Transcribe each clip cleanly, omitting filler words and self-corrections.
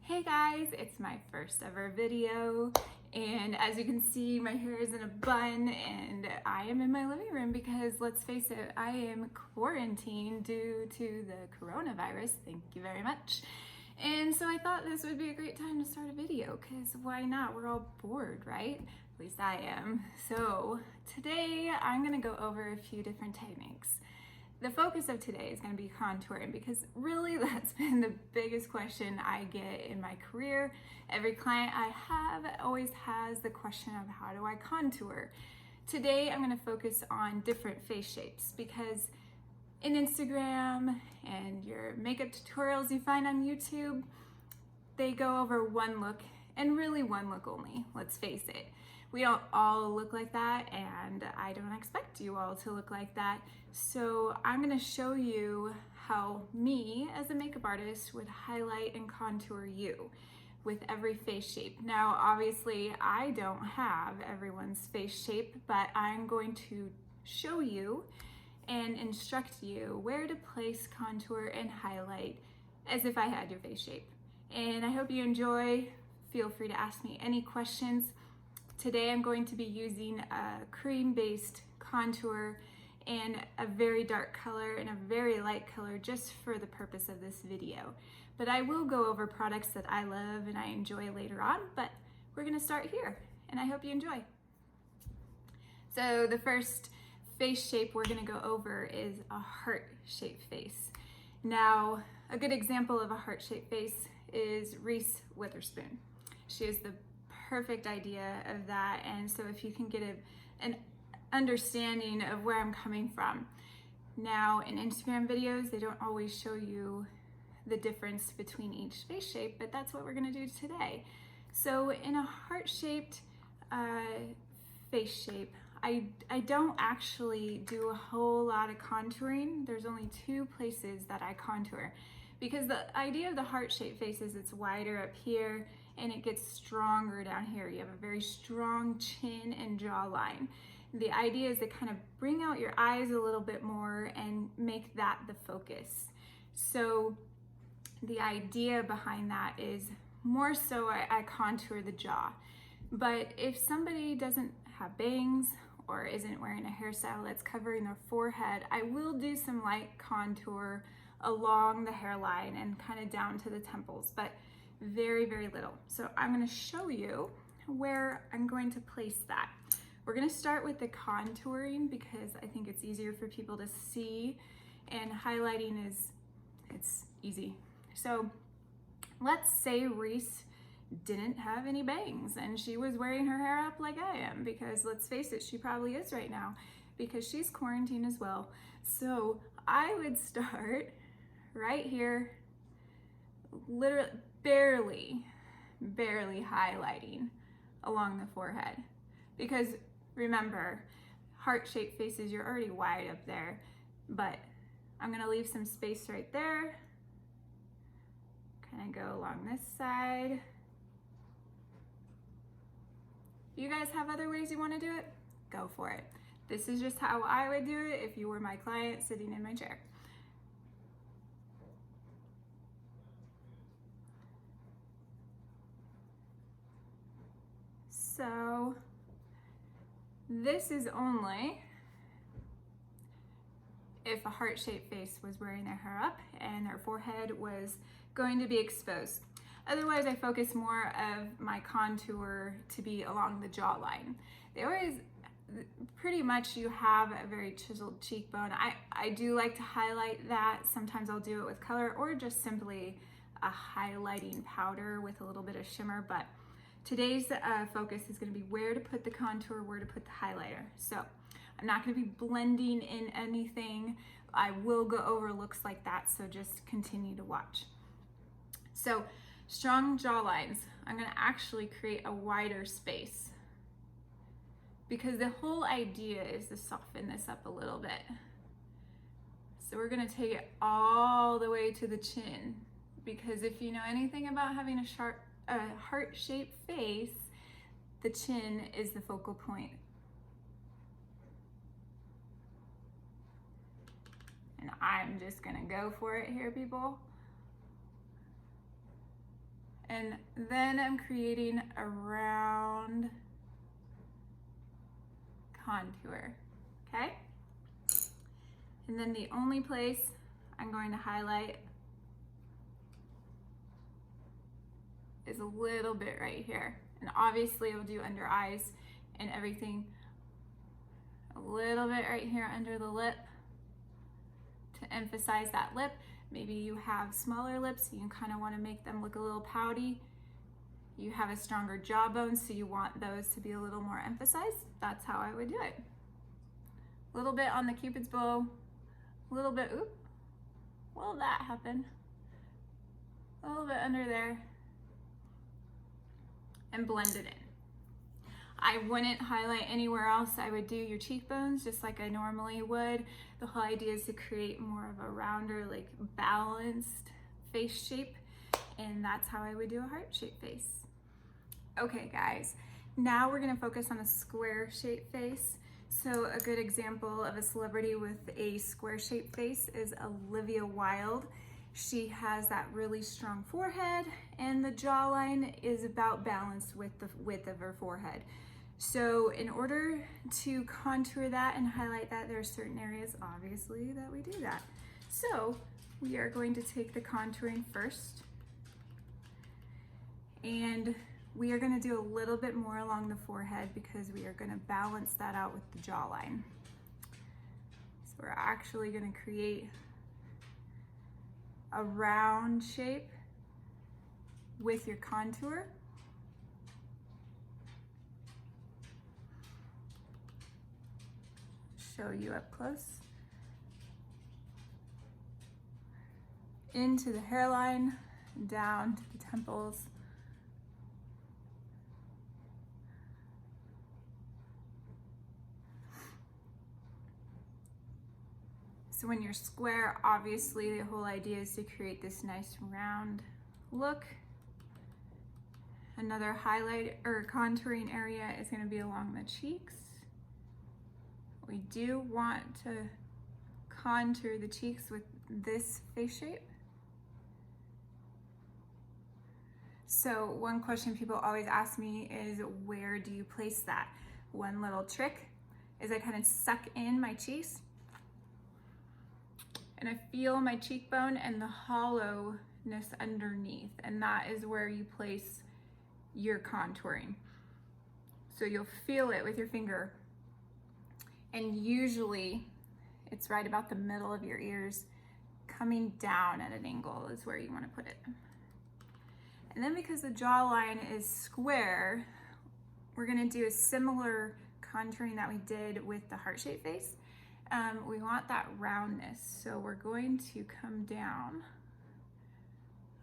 Hey guys, it's my first ever video, and as you can see, my hair is in a bun and I am in my living room because let's face it, I am quarantined due to the coronavirus. Thank you very much. And so I thought this would be a great time to start a video because why not? We're all bored, right? At least I am. So today I'm gonna go over a few different techniques. The focus of today is going to be contouring because really that's been the biggest question I get in my career. Every client I have always has the question of how do I contour? Today I'm going to focus on different face shapes because in Instagram and your makeup tutorials you find on YouTube, they go over one look and really one look only, let's face it. We don't all look like that, and I don't expect you all to look like that. So I'm gonna show you how me as a makeup artist would highlight and contour you with every face shape. Now, obviously I don't have everyone's face shape, but I'm going to show you and instruct you where to place contour and highlight as if I had your face shape. And I hope you enjoy. Feel free to ask me any questions. Today I'm going to be using a cream-based contour and a very dark color and a very light color just for the purpose of this video. But I will go over products that I love and I enjoy later on, but we're gonna start here and I hope you enjoy. So the first face shape we're gonna go over is a heart-shaped face. Now, a good example of a heart-shaped face is Reese Witherspoon. She is the perfect idea of that, and so if you can get an understanding of where I'm coming from. Now, in Instagram videos, they don't always show you the difference between each face shape, but that's what we're gonna do today. So in a heart-shaped face shape, I don't actually do a whole lot of contouring. There's only two places that I contour because the idea of the heart-shaped face is it's wider up here and it gets stronger down here. You have a very strong chin and jawline. The idea is to kind of bring out your eyes a little bit more and make that the focus. So the idea behind that is more so I contour the jaw. But if somebody doesn't have bangs or isn't wearing a hairstyle that's covering their forehead, I will do some light contour along the hairline and kind of down to the temples, but very, very little. So I'm gonna show you where I'm going to place that. We're gonna start with the contouring because I think it's easier for people to see, and highlighting it's easy. So let's say Reese didn't have any bangs and she was wearing her hair up like I am, because let's face it, she probably is right now because she's quarantined as well. So I would start right here, literally barely highlighting along the forehead, because remember, heart-shaped faces, you're already wide up there, but I'm gonna leave some space right there, kind of go along this side. You guys have other ways you want to do it? Go for it. This is just how I would do it if you were my client sitting in my chair. So this is only if a heart-shaped face was wearing their hair up and their forehead was going to be exposed. Otherwise, I focus more of my contour to be along the jawline. They always, pretty much you have a very chiseled cheekbone. I do like to highlight that. Sometimes I'll do it with color or just simply a highlighting powder with a little bit of shimmer, but today's focus is gonna be where to put the contour, where to put the highlighter. So I'm not gonna be blending in anything. I will go over looks like that, so just continue to watch. So strong jawlines, I'm gonna actually create a wider space because the whole idea is to soften this up a little bit. So we're gonna take it all the way to the chin, because if you know anything about having a heart-shaped face, the chin is the focal point. And I'm just gonna go for it here, people. And then I'm creating a round contour, okay? And then the only place I'm going to highlight is a little bit right here. And obviously I'll do under eyes and everything. A little bit right here under the lip to emphasize that lip. Maybe you have smaller lips, you kind of want to make them look a little pouty. You have a stronger jawbone, so you want those to be a little more emphasized. That's how I would do it. A little bit on the Cupid's bow, a little bit, oop, will that happen? A little bit under there, and blend it in. I wouldn't highlight anywhere else. I would do your cheekbones just like I normally would. The whole idea is to create more of a rounder, like balanced face shape, and that's how I would do a heart-shaped face. Okay guys, now we're gonna focus on a square-shaped face. So a good example of a celebrity with a square-shaped face is Olivia Wilde. She has that really strong forehead, and the jawline is about balanced with the width of her forehead. So in order to contour that and highlight that, there are certain areas, obviously, that we do that. So we are going to take the contouring first, and we are going to do a little bit more along the forehead because we are going to balance that out with the jawline. So we're actually going to create a round shape with your contour. Show you up close. Into the hairline, down to the temples. So when you're square, obviously the whole idea is to create this nice round look. Another highlight or contouring area is going to be along the cheeks. We do want to contour the cheeks with this face shape. So one question people always ask me is, where do you place that? One little trick is I kind of suck in my cheeks, and I feel my cheekbone and the hollowness underneath, and that is where you place your contouring. So you'll feel it with your finger, and usually it's right about the middle of your ears, coming down at an angle is where you want to put it. And then because the jawline is square, we're going to do a similar contouring that we did with the heart-shaped face. We want that roundness, so we're going to come down,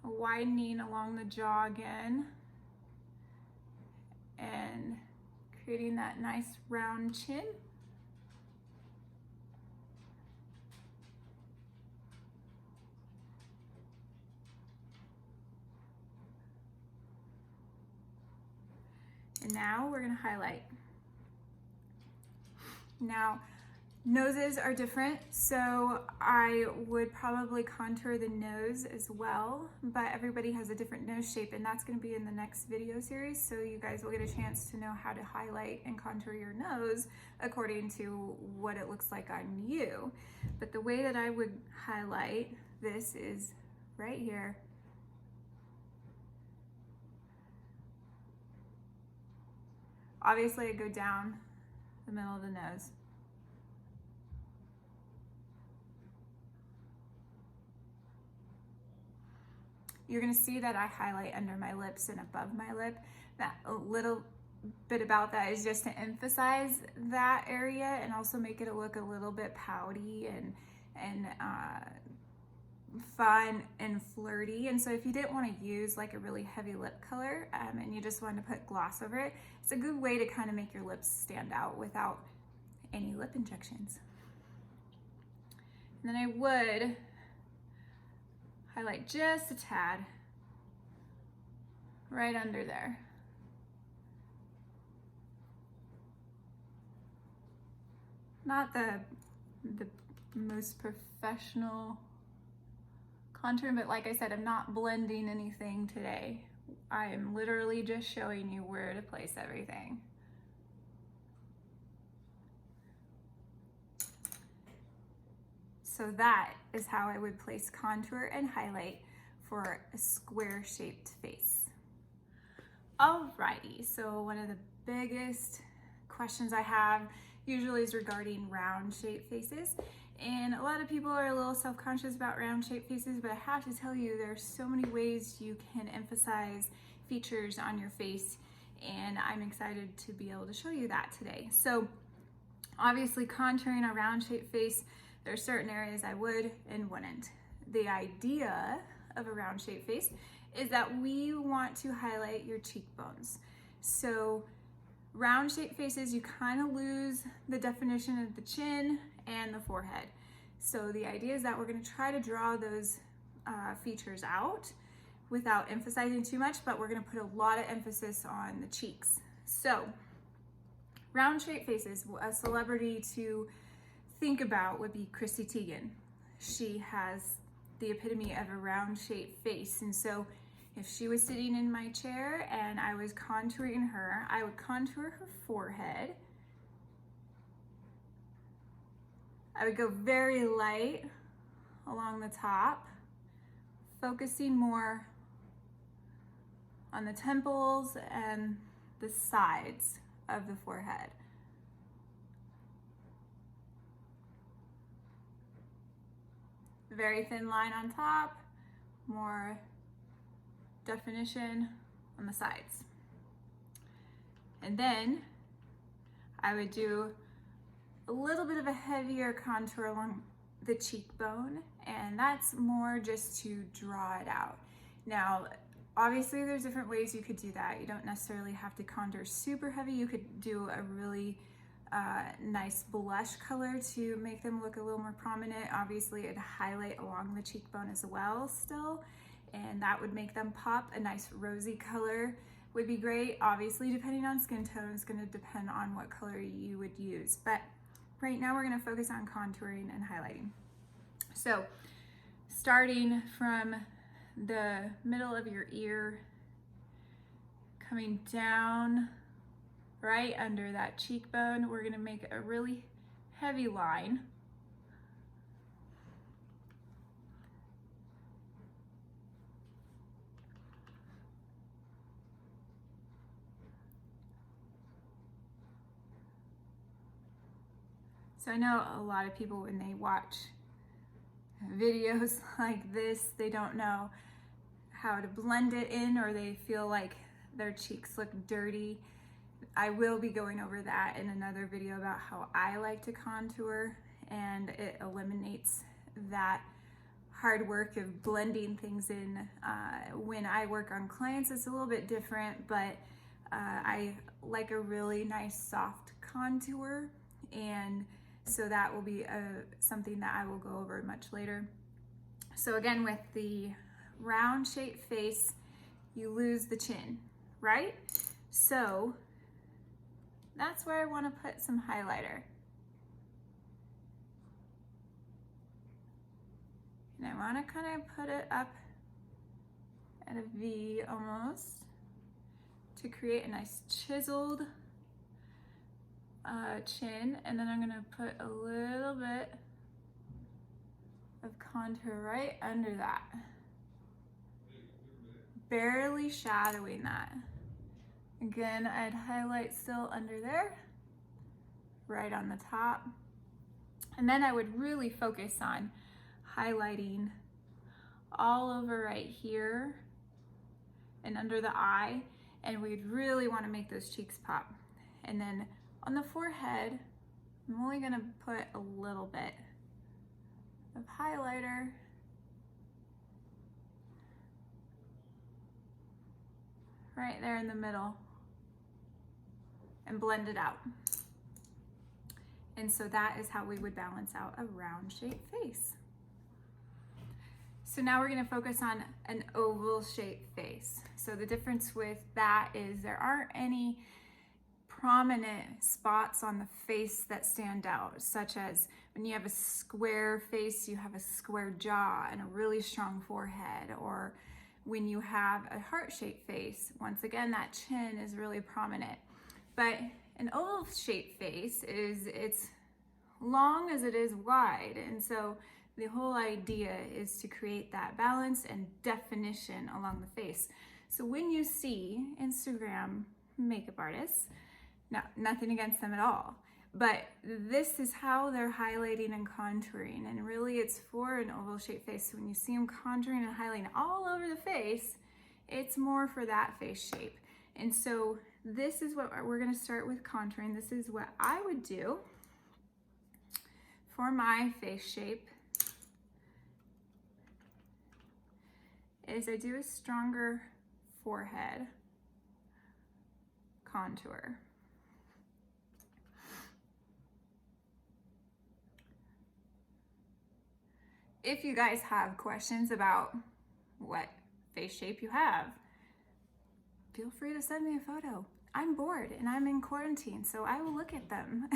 widening along the jaw again, and creating that nice round chin. And now we're going to highlight. Now, noses are different, so I would probably contour the nose as well, but everybody has a different nose shape, and that's going to be in the next video series, so you guys will get a chance to know how to highlight and contour your nose according to what it looks like on you. But the way that I would highlight this is right here. Obviously, I go down the middle of the nose. You're gonna see that I highlight under my lips and above my lip. That a little bit about that is just to emphasize that area and also make it look a little bit pouty and fun and flirty. And so if you didn't want to use like a really heavy lip color and you just wanted to put gloss over it, it's a good way to kind of make your lips stand out without any lip injections. And then I would highlight just a tad right under there. Not the most professional contouring, but like I said, I'm not blending anything today I am literally just showing you where to place everything. So that is how I would place contour and highlight for a square shaped face. Alrighty, so one of the biggest questions I have usually is regarding round shaped faces. And a lot of people are a little self-conscious about round shaped faces, but I have to tell you, there are so many ways you can emphasize features on your face, and I'm excited to be able to show you that today. So obviously contouring a round shaped face, there are certain areas I would and wouldn't. The idea of a round shaped face is that we want to highlight your cheekbones. So round shaped faces, you kind of lose the definition of the chin and the forehead. So the idea is that we're going to try to draw those features out without emphasizing too much, but we're going to put a lot of emphasis on the cheeks. So round shaped faces, a celebrity to think about would be Chrissy Teigen. She has the epitome of a round shaped face, and so if she was sitting in my chair and I was contouring her, I would contour her forehead. I would go very light along the top, focusing more on the temples and the sides of the forehead. Very thin line on top, more definition on the sides. And then I would do a little bit of a heavier contour along the cheekbone, and that's more just to draw it out. Now, obviously there's different ways you could do that. You don't necessarily have to contour super heavy. You could do a really nice blush color to make them look a little more prominent. Obviously it'd highlight along the cheekbone as well still, and that would make them pop. A nice rosy color would be great. Obviously, depending on skin tone, it's going to depend on what color you would use. But right now we're going to focus on contouring and highlighting. So starting from the middle of your ear, coming down right under that cheekbone, we're going to make a really heavy line. So I know a lot of people, when they watch videos like this, they don't know how to blend it in, or they feel like their cheeks look dirty. I will be going over that in another video about how I like to contour, and it eliminates that hard work of blending things in. When I work on clients, it's a little bit different, but I like a really nice soft contour, and so that will be something that I will go over much later. So again, with the round shaped face, you lose the chin, right? So that's where I want to put some highlighter. And I want to kind of put it up at a V almost to create a nice chiseled chin, and then I'm going to put a little bit of contour right under that, barely shadowing that. Again, I'd highlight still under there, right on the top, and then I would really focus on highlighting all over right here and under the eye, and we'd really want to make those cheeks pop. And then on the forehead, I'm only going to put a little bit of highlighter right there in the middle and blend it out. And so that is how we would balance out a round shaped face. So now we're going to focus on an oval shaped face. So the difference with that is there aren't any prominent spots on the face that stand out, such as when you have a square face, you have a square jaw and a really strong forehead, or when you have a heart-shaped face. Once again, that chin is really prominent. But an oval-shaped face is, it's long as it is wide. And so the whole idea is to create that balance and definition along the face. So when you see Instagram makeup artists, now, nothing against them at all, but this is how they're highlighting and contouring, and really it's for an oval shaped face. So when you see them contouring and highlighting all over the face, it's more for that face shape. And so this is what we're going to start with contouring. This is what I would do for my face shape, is I do a stronger forehead contour. If you guys have questions about what face shape you have, feel free to send me a photo. I'm bored and I'm in quarantine, so I will look at them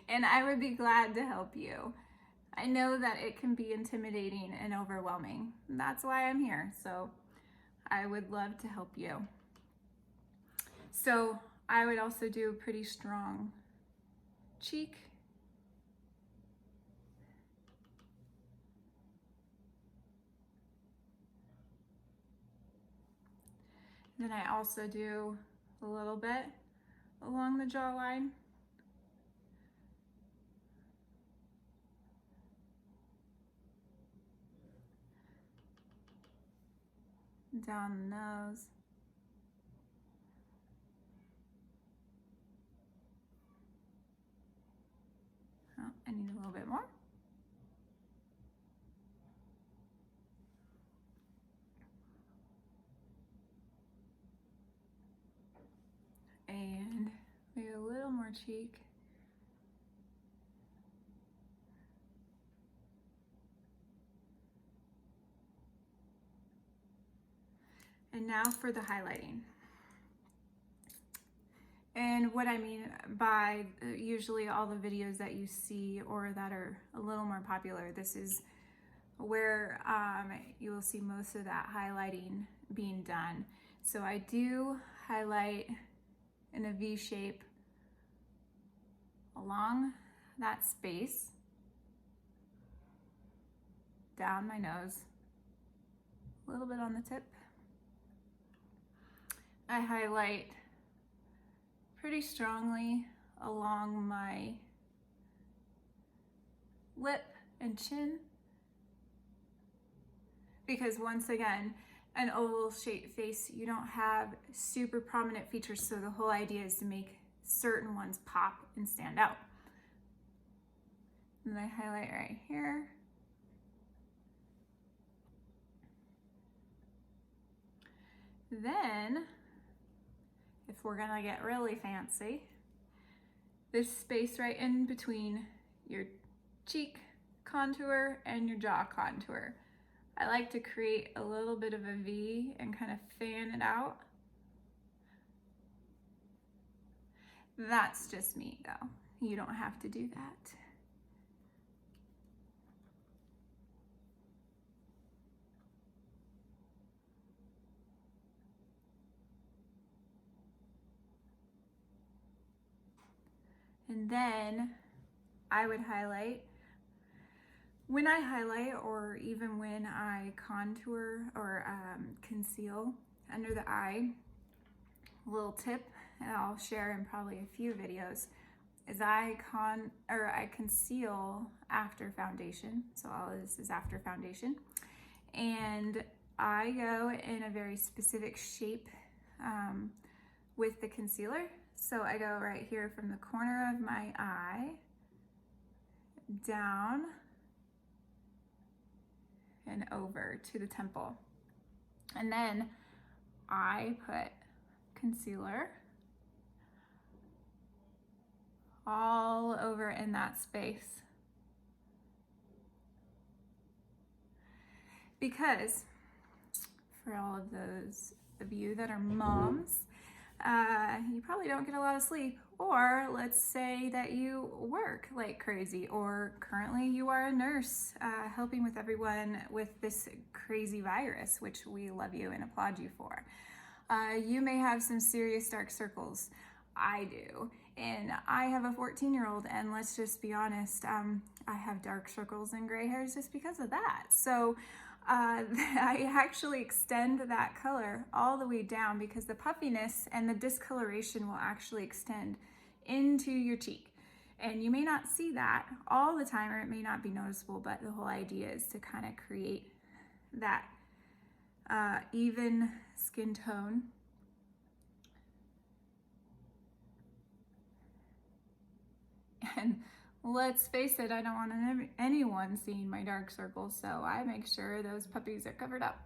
and I would be glad to help you. I know that it can be intimidating and overwhelming. That's why I'm here. So I would love to help you. So I would also do a pretty strong cheek. Then I also do a little bit along the jawline. Down the nose. Oh, I need a little bit more. And maybe a little more cheek. And now for the highlighting. And what I mean by usually all the videos that you see or that are a little more popular, this is where you will see most of that highlighting being done. So I do highlight in a V shape along that space, down my nose, a little bit on the tip. I highlight pretty strongly along my lip and chin, because once again, an oval shaped face, you don't have super prominent features, so the whole idea is to make certain ones pop and stand out. And I highlight right here. Then, if we're gonna get really fancy, this space right in between your cheek contour and your jaw contour, I like to create a little bit of a V and kind of fan it out. That's just me though. You don't have to do that. And then I would highlight. When I highlight, or even when I contour or conceal under the eye, a little tip, and I'll share in probably a few videos, is I conceal after foundation. So all of this is after foundation. And I go in a very specific shape with the concealer. So I go right here from the corner of my eye down and over to the temple. And then I put concealer all over in that space. Because for all of those of you that are moms, you probably don't get a lot of sleep, or let's say that you work like crazy, or currently you are a nurse helping with everyone with this crazy virus, which we love you and applaud you for. You may have some serious dark circles. I do. And I have a 14-year-old, and let's just be honest, I have dark circles and gray hairs just because of that. So I actually extend that color all the way down because the puffiness and the discoloration will actually extend into your cheek. And you may not see that all the time, or it may not be noticeable, but the whole idea is to kind of create that even skin tone. And let's face it, I don't want anyone seeing my dark circles, so I make sure those puppies are covered up.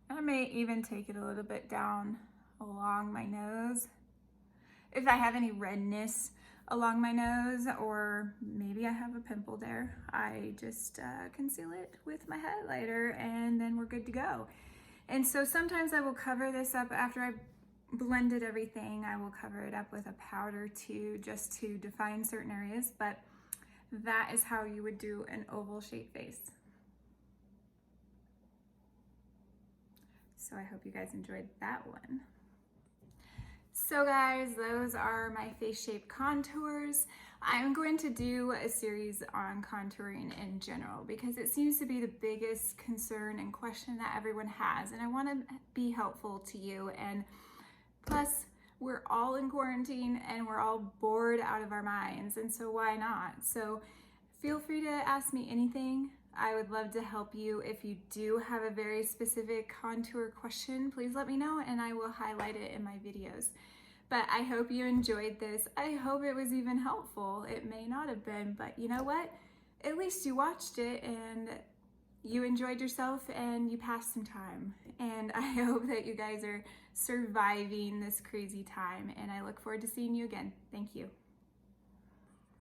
I may even take it a little bit down along my nose. If I have any redness along my nose, or maybe I have a pimple there, I just conceal it with my highlighter, and then we're good to go. And so sometimes I will cover this up after I've blended everything. I will cover it up with a powder too, just to define certain areas, but that is how you would do an oval shaped face. So I hope you guys enjoyed that one. So guys, those are my face shape contours. I'm going to do a series on contouring in general because it seems to be the biggest concern and question that everyone has, and I want to be helpful to you. And plus, we're all in quarantine and we're all bored out of our minds, and so why not? So feel free to ask me anything. I would love to help you. If you do have a very specific contour question, please let me know and I will highlight it in my videos. But I hope you enjoyed this. I hope it was even helpful. It may not have been, but you know what? At least you watched it and you enjoyed yourself and you passed some time. And I hope that you guys are surviving this crazy time, and I look forward to seeing you again. Thank you.